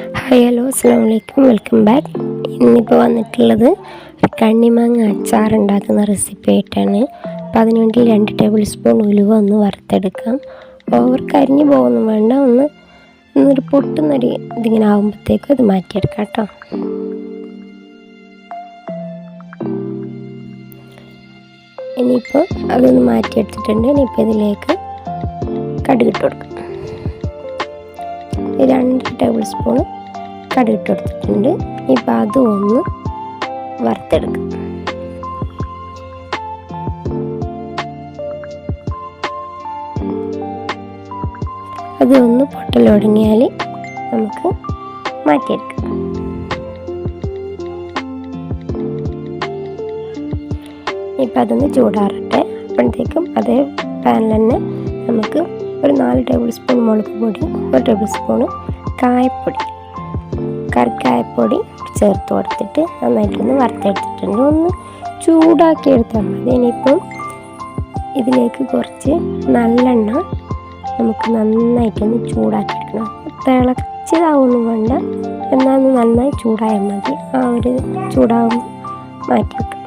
Hi hello അസ്സാം വലൈക്കും welcome back. ഇന്നിപ്പോൾ വന്നിട്ടുള്ളത് ഒരു കണ്ണിമാങ്ങ അച്ചാർ ഉണ്ടാക്കുന്ന റെസിപ്പി ആയിട്ടാണ്. അപ്പോൾ അതിനുവേണ്ടി 2 ടേബിൾ സ്പൂൺ ഉലുവ ഒന്ന് വറുത്തെടുക്കാം. ഓവർ കരിഞ്ഞു പോകുന്നു വേണ്ട, ഒന്നൊരു പൊട്ടുന്നൊരു ഇതിങ്ങനെ ആകുമ്പോഴത്തേക്കും അത് മാറ്റിയെടുക്കാം കേട്ടോ. ഇനിയിപ്പോൾ അതൊന്ന് മാറ്റിയെടുത്തിട്ടുണ്ട്. ഇനിയിപ്പോൾ ഇതിലേക്ക് കടുകിട്ട് കൊടുക്കാം. 2 ടേബിൾ സ്പൂൺ കടുകിട്ട് കൊടുത്തിട്ടുണ്ട്. ഇപ്പം അതും ഒന്ന് വറുത്തെടുക്കാം. അതൊന്ന് പൊട്ടലൊടുങ്ങിയാൽ നമുക്ക് മാറ്റിയെടുക്കാം. ഇപ്പം അതൊന്ന് ചൂടാറട്ടെ. അപ്പോഴത്തേക്കും അതേ പാനിൽ തന്നെ നമുക്ക് ഒരു 4 ടേബിൾ സ്പൂൺ മുളക് പൊടി, 1 ടേബിൾ സ്പൂൺ കായപ്പൊടി, കറിക്കായപ്പൊടി ചേർത്ത് കൊടുത്തിട്ട് നന്നായിട്ടൊന്ന് വറുത്തെടുത്തിട്ടുണ്ട്. ഒന്ന് ചൂടാക്കി എടുത്താൽ മതി. ഇനിയിപ്പം ഇതിലേക്ക് കുറച്ച് നല്ലെണ്ണ നമുക്ക് നന്നായിട്ടൊന്ന് ചൂടാക്കി എടുക്കണം. തിളച്ചതാവൊന്നും വേണ്ട, എന്നാൽ നന്നായി ചൂടായാൽ മതി. ആ ഒരു ചൂടാകുമ്പോൾ മാറ്റി വെക്കാം.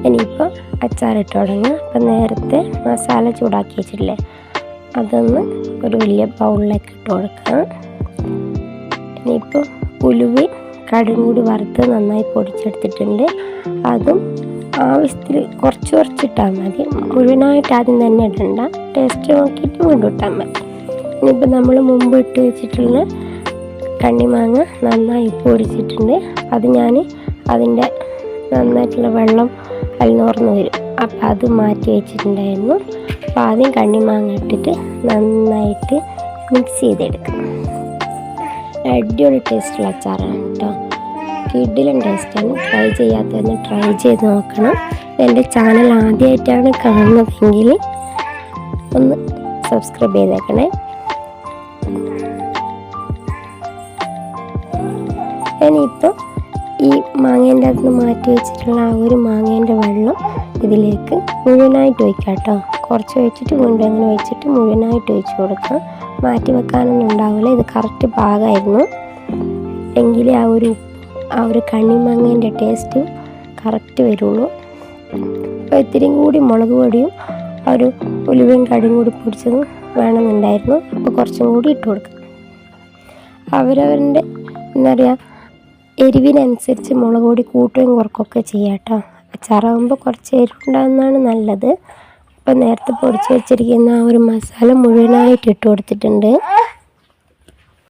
ഇനിയിപ്പോൾ അച്ചാറിട്ട് തുടങ്ങുക. അപ്പം നേരത്തെ മസാല ചൂടാക്കി വെച്ചിട്ടില്ലേ, അതൊന്ന് ഒരു വലിയ ബൗളിലേക്ക് ഇട്ട് കൊടുക്കാം. ഇനിയിപ്പോൾ ഉലുവയും കടുകും കൂടി വറുത്ത് നന്നായി പൊടിച്ചെടുത്തിട്ടുണ്ട്. അതും ആവശ്യത്തിൽ കുറച്ചിട്ടാൽ മതി. മുഴുവനായിട്ട് ആദ്യം തന്നെ ഇടണ്ട, ടേസ്റ്റ് നോക്കിയിട്ട് വീണ്ടും ഇട്ടാൽ മതി. ഇനിയിപ്പോൾ നമ്മൾ മുമ്പ് ഇട്ട് വെച്ചിട്ടുള്ള കണ്ണിമാങ്ങ നന്നായി പൊടിച്ചിട്ടുണ്ട്. അത് ഞാൻ അതിൻ്റെ നന്നായിട്ടുള്ള വെള്ളം അലിനോർന്ന് വരും, അപ്പം അത് മാറ്റി വെച്ചിട്ടുണ്ടായിരുന്നു. അപ്പോൾ ആദ്യം കണ്ണിമാങ്ങ ഇട്ടിട്ട് നന്നായിട്ട് മിക്സ് ചെയ്തെടുക്കാം. അടിപൊളി ടേസ്റ്റുള്ള അച്ചാറാണ് കേട്ടോ. കിടിലൻ ടേസ്റ്റാണ്. ട്രൈ ചെയ്യാത്തവന്ന് ട്രൈ ചെയ്ത് നോക്കണം. എൻ്റെ ചാനൽ ആദ്യമായിട്ടാണ് കാണുന്നതെങ്കിൽ ഒന്ന് സബ്സ്ക്രൈബ് ചെയ്തേക്കണേ. ഇനിയിപ്പോൾ ഈ മാങ്ങേൻ്റെ അകത്ത് മാറ്റി വെച്ചിട്ടുള്ള ആ ഒരു മാങ്ങേൻ്റെ വെള്ളം ഇതിലേക്ക് മുഴുവനായിട്ട് ഒഴിക്കാം കേട്ടോ. കുറച്ച് ഒഴിച്ചിട്ട് വീണ്ടും അങ്ങനെ ഒഴിച്ചിട്ട് മുഴുവനായിട്ട് ഒഴിച്ച് കൊടുക്കാം. മാറ്റി വെക്കാനൊന്നും ഉണ്ടാവില്ല. ഇത് കറക്റ്റ് പാകമായിരുന്നു. എങ്കിലേ ആ ഒരു കണ്ണിമാങ്ങേൻ്റെ ടേസ്റ്റ് കറക്റ്റ് വരുള്ളൂ. അപ്പോൾ ഇത്തിരിയും കൂടി മുളക് പൊടിയും ആ ഒരു ഉലുവയും കടുകും കൂടി പൊടിച്ചതും വേണമെന്നുണ്ടായിരുന്നു. അപ്പോൾ കുറച്ചും കൂടി ഇട്ട് കൊടുക്കാം. അവരവരുടെ എന്താ പറയുക, എരിവിനനുസരിച്ച് മുളക് പൊടി കൂട്ടുകയും കുറക്കുകയൊക്കെ ചെയ്യാം കേട്ടോ. അച്ചാറാകുമ്പോൾ കുറച്ച് എരിവുണ്ടാകുന്നതാണ് നല്ലത്. അപ്പോൾ നേരത്തെ പൊടിച്ച് വെച്ചിരിക്കുന്ന ആ ഒരു മസാല മുഴുവനായിട്ട് ഇട്ട് കൊടുത്തിട്ടുണ്ട്.